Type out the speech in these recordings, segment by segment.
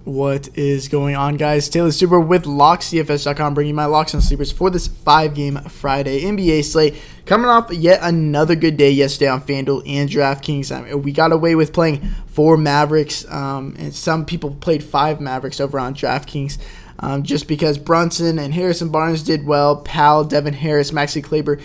What is going on, guys? Taylor Stuber with LocksDFS.com, bringing my locks and sleepers for this 5-game Friday NBA slate. Coming off yet another good day yesterday on FanDuel and DraftKings. We got away with playing 4 Mavericks, and some people played 5 Mavericks over on DraftKings. Just because Brunson and Harrison Barnes did well. Powell, Devin Harris, Maxi Kleber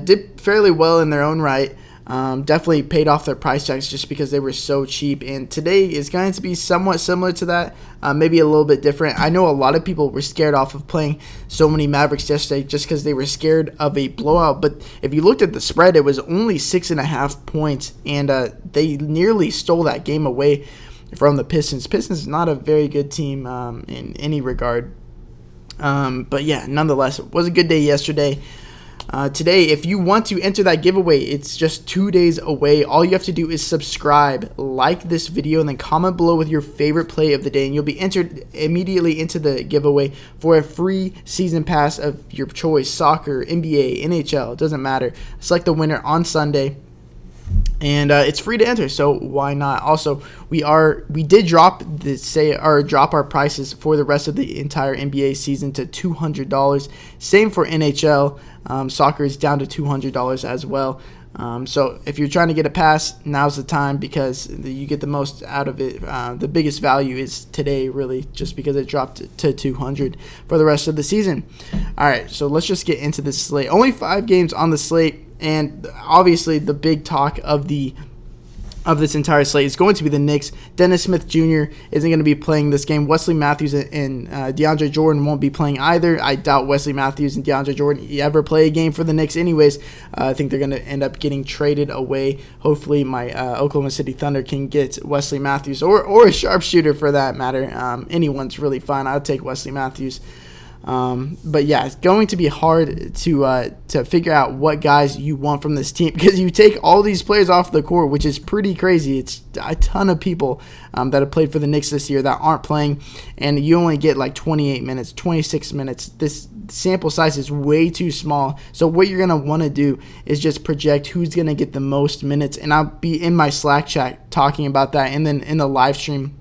did fairly well in their own right. Definitely paid off their price tags just because they were so cheap. And today is going to be somewhat similar to that, maybe a little bit different. I know a lot of people were scared off of playing so many Mavericks yesterday just because they were scared of a blowout. But if you looked at the spread, it was only 6.5 points, and they nearly stole that game away from the Pistons. Pistons is not a very good team in any regard. But yeah, nonetheless, it was a good day yesterday. Today, if you want to enter that giveaway, it's just 2 days away. All you have to do is subscribe, like this video, and then comment below with your favorite play of the day, and you'll be entered immediately into the giveaway for a free season pass of your choice. Soccer, NBA, NHL, it doesn't matter. Select the winner on Sunday. And it's free to enter, so why not? Also, we did drop our prices for the rest of the entire NBA season to $200. Same for NHL. Soccer is down to $200 as well. So if you're trying to get a pass, now's the time because you get the most out of it. The biggest value is today, really, just because it dropped to $200 for the rest of the season. All right, so let's just get into this slate. Only 5 games on the slate. And obviously, the big talk of this entire slate is going to be the Knicks. Dennis Smith Jr. isn't going to be playing this game. Wesley Matthews and DeAndre Jordan won't be playing either. I doubt Wesley Matthews and DeAndre Jordan ever play a game for the Knicks anyways. I think they're going to end up getting traded away. Hopefully, my Oklahoma City Thunder can get Wesley Matthews or a sharpshooter for that matter. Anyone's really fine. I'll take Wesley Matthews. But yeah, it's going to be hard to figure out what guys you want from this team because you take all these players off the court, which is pretty crazy. It's a ton of people that have played for the Knicks this year that aren't playing, and you only get like 28 minutes, 26 minutes. This sample size is way too small. So what you're going to want to do is just project who's going to get the most minutes, and I'll be in my Slack chat talking about that, and then in the live stream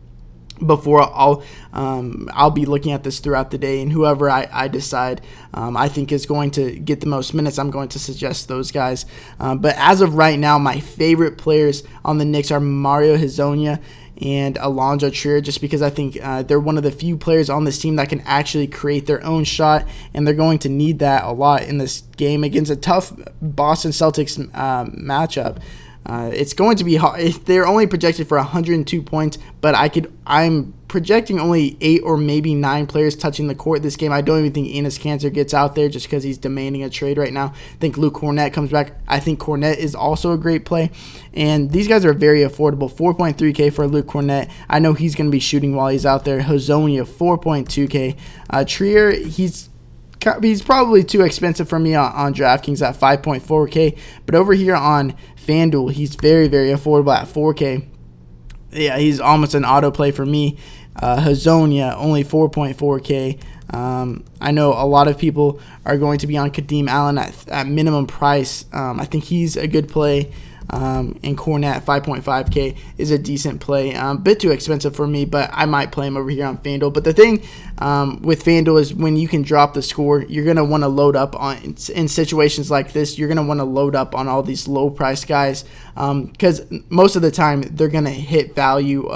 before I'll be looking at this throughout the day, and whoever I decide I think is going to get the most minutes, I'm going to suggest those guys. But as of right now, my favorite players on the Knicks are Mario Hezonja and Alonzo Trier, just because I think they're one of the few players on this team that can actually create their own shot, and they're going to need that a lot in this game against a tough Boston Celtics matchup. It's going to be hard. They're only projected for 102 points, but I'm projecting only 8 or maybe 9 players touching the court this game. I don't even think Enes Kanter gets out there just because he's demanding a trade right now. I think Luke Kornet comes back. I think Kornet is also a great play, and these guys are very affordable. 4.3K for Luke Kornet. I know he's going to be shooting while he's out there. Hezonja, 4.2K. Trier, he's probably too expensive for me on DraftKings at 5.4K, but over here on FanDuel, he's very, very affordable at 4K. Yeah, he's almost an auto play for me. Hezonja, only 4.4K. I know a lot of people are going to be on Kadeem Allen at minimum price. I think he's a good play. And Kornet, 5.5K, is a decent play. A bit too expensive for me, but I might play him over here on FanDuel. But the thing with FanDuel is when you can drop the score, you're going to want to load up on in situations like this. You're going to want to load up on all these low-priced guys because most of the time they're going to hit value,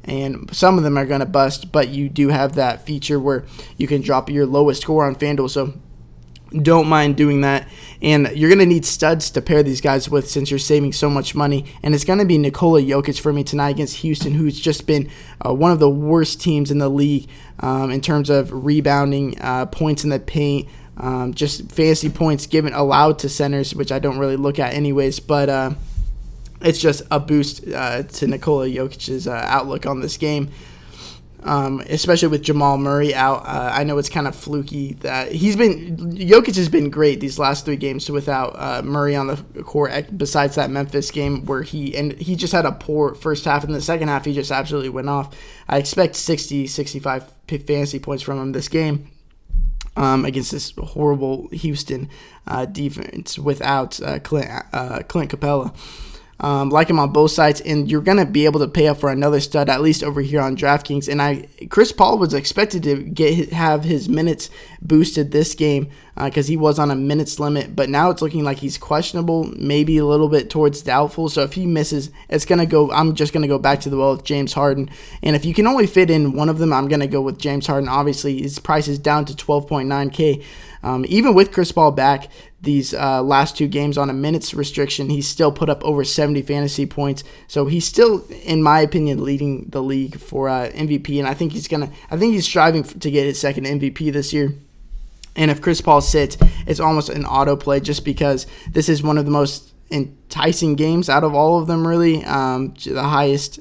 and some of them are going to bust, but you do have that feature where you can drop your lowest score on FanDuel. So don't mind doing that, and you're going to need studs to pair these guys with since you're saving so much money, and it's going to be Nikola Jokic for me tonight against Houston, who's just been one of the worst teams in the league in terms of rebounding, points in the paint, just fantasy points allowed to centers, which I don't really look at anyways, but it's just a boost to Nikola Jokic's outlook on this game. Especially with Jamal Murray out. I know it's kind of fluky that Jokic has been great these last 3 games without Murray on the court, besides that Memphis game where he just had a poor first half, and the second half he just absolutely went off. I expect 65 fantasy points from him this game against this horrible Houston defense without Clint Capella. Like him on both sides, and you're going to be able to pay up for another stud, at least over here on DraftKings. And Chris Paul was expected to have his minutes boosted this game because he was on a minutes limit, but now it's looking like he's questionable, maybe a little bit towards doubtful. So if he misses, I'm just going to go back to the well with James Harden. And if you can only fit in one of them, I'm going to go with James Harden. Obviously, his price is down to $12.9K. Even with Chris Paul back, these last 2 games on a minutes restriction, he's still put up over 70 fantasy points. So he's still, in my opinion, leading the league for MVP. And I think he's striving to get his second MVP this year. And if Chris Paul sits, it's almost an auto play just because this is one of the most enticing games out of all of them, really. The highest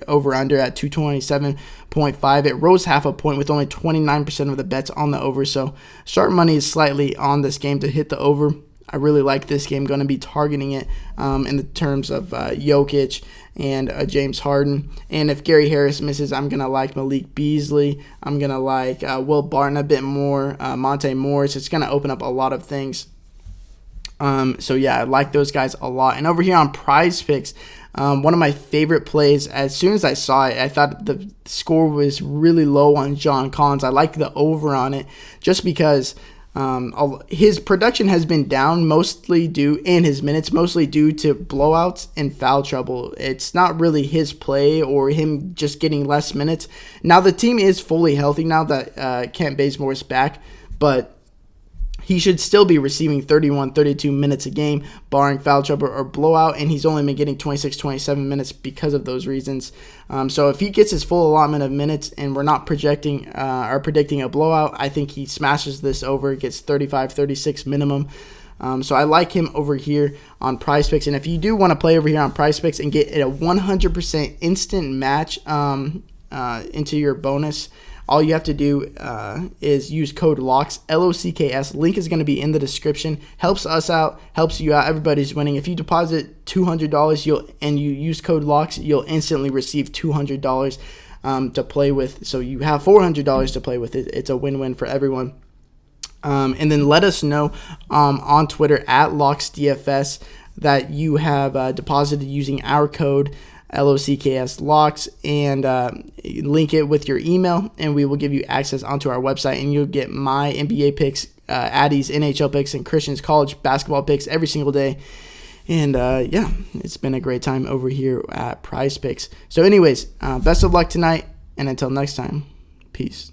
over-under at 227.5. It rose half a point with only 29% of the bets on the over. So sharp money is slightly on this game to hit the over. I really like this game. Going to be targeting it in the terms of Jokic and James Harden. And if Gary Harris misses, I'm going to like Malik Beasley. I'm going to like Will Barton a bit more, Monte Morris. It's going to open up a lot of things. So yeah, I like those guys a lot. And over here on PrizePicks, one of my favorite plays, as soon as I saw it, I thought the score was really low on John Collins. I like the over on it just because his production has been down and his minutes mostly due to blowouts and foul trouble. It's not really his play or him just getting less minutes. Now the team is fully healthy now that Kent Bazemore is back, but he should still be receiving 31, 32 minutes a game, barring foul trouble or blowout, and he's only been getting 26, 27 minutes because of those reasons. So if he gets his full allotment of minutes and we're not predicting a blowout, I think he smashes this over, gets 35, 36 minimum. So I like him over here on PrizePicks. And if you do want to play over here on PrizePicks and get a 100% instant match into your bonus, all you have to do is use code LOCKS, LOCKS. Link is going to be in the description. Helps us out, helps you out. Everybody's winning. If you deposit $200 and you use code LOCKS, you'll instantly receive $200 to play with. So you have $400 to play with. It's a win-win for everyone. And then let us know on Twitter at Locks DFS that you have deposited using our code LOCKS locks, and link it with your email, and we will give you access onto our website, and you'll get my NBA picks, Addy's NHL picks, and Christian's college basketball picks every single day. And yeah, it's been a great time over here at PrizePicks. So anyways, best of luck tonight, and until next time, peace.